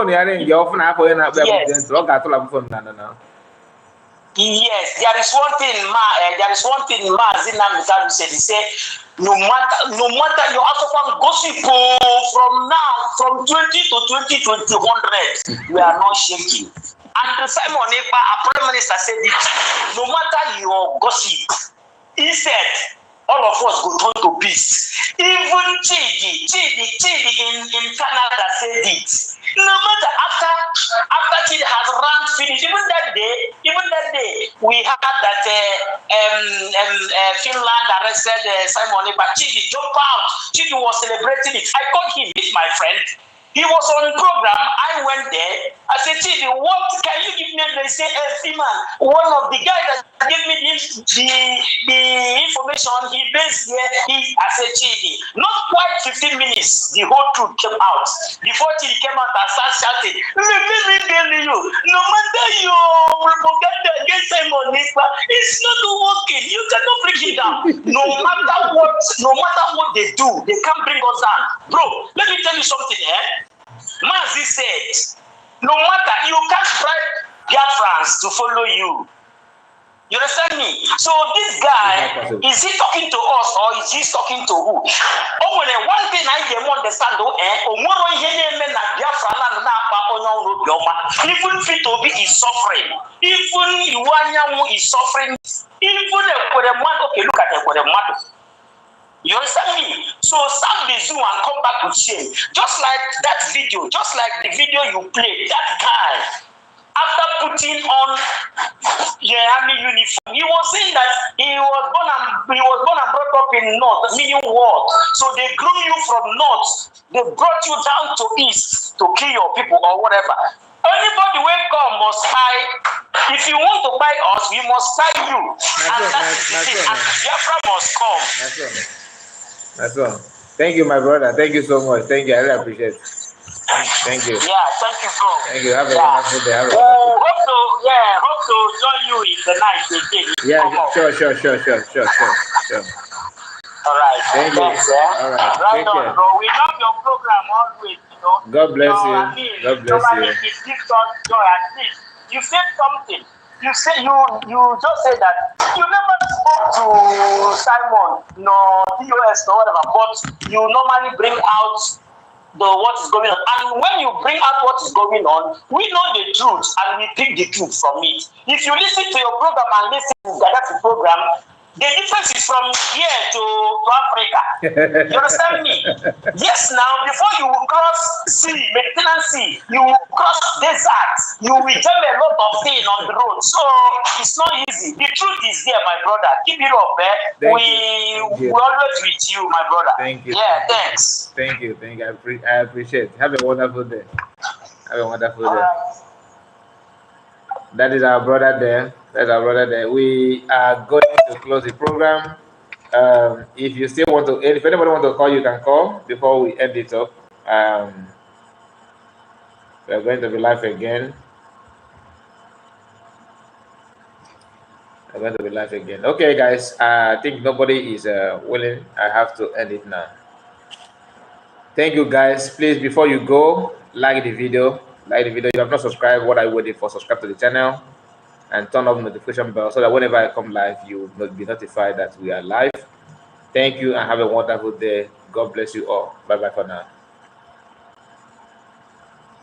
[SPEAKER 1] hearing your phone apple and I'll be gentle. No.
[SPEAKER 3] Yes, there is one thing Zinam said. He said, no matter you also want gossip from 20 to 100, we are not shaking. And Simon Ekpa, our Prime Minister, said it. No matter your gossip, he said, all of us go turn to peace. Even Chidi in Canada said it. No matter after Chidi has run finished, even that day, we heard that Finland arrested Simon Ekpa. Chidi jumped out. Chidi was celebrating it. I called him, he's my friend. He was on program. I went there. I said, Chidi, what can you give me? They say, man, one of the guys that gave me the information, he based there. I said, Chidi, not quite 15 minutes, the whole truth came out. Before Chidi came out and started shouting, let me tell you, no matter your propaganda against Simon Ekpa, it's not working. You cannot bring it down. No matter what they do, they can't bring us down. Bro, let me tell you something, Mazi said, no matter, you can't bribe Biafrans to follow you. You understand me? So this guy, is he talking to us or is he talking to who? Oh, one thing I can understand, even Fitobi is suffering. Even Iwanyamu is suffering. Even okay, look at the you understand me? So Sam Bezu and come back with shame. Just like that video, just like the video you played, that guy, after putting on army uniform, he was saying that he was born and brought up in North, meaning what? So they groom you from North, they brought you down to East to kill your people or whatever. Anybody will come must buy. If you want to buy us, we must buy you. And that's the thing. And Biafra must come.
[SPEAKER 1] That's all. Thank you, my brother. Thank you so much. Thank you. I really appreciate it. Thank you.
[SPEAKER 3] Yeah, thank you, bro.
[SPEAKER 1] Thank you. Have a wonderful day.
[SPEAKER 3] Hope to join you in the night again.
[SPEAKER 1] Yeah, sure.
[SPEAKER 3] All right.
[SPEAKER 1] Thank you.
[SPEAKER 3] Thanks,
[SPEAKER 1] All right.
[SPEAKER 3] Right on, bro. We love your program always, you know.
[SPEAKER 1] God bless you. God bless you.
[SPEAKER 3] It gives us joy. At least you said something. You just said that you never spoke to Simon, no DOS, no whatever, but you normally bring out what is going on. And when you bring out what is going on, we know the truth and we pick the truth from it. If you listen to your program and listen to Gaddafi program, the difference is from here to Africa. You understand me? Yes, now, before you will cross sea, Mediterranean Sea, you will cross desert, you will jam a lot of things on the road. So, it's not easy. The truth is there, my brother. Keep it up, We always with you, my brother.
[SPEAKER 1] Thank you.
[SPEAKER 3] Yeah, thanks.
[SPEAKER 1] Thank you. I appreciate it. Have a wonderful day. That is our brother there. We are going to close the program. If you still want to, if anybody want to call, you can call before we end it up. We are going to be live again. Okay, guys. I think nobody is willing. I have to end it now. Thank you, guys. Please, before you go, like the video. If you have not subscribed, what are you waiting for? Subscribe to the channel. and turn on notification bell so that whenever I come live, you will be notified that we are live. Thank you and have a wonderful day. God bless you all. Bye bye for now.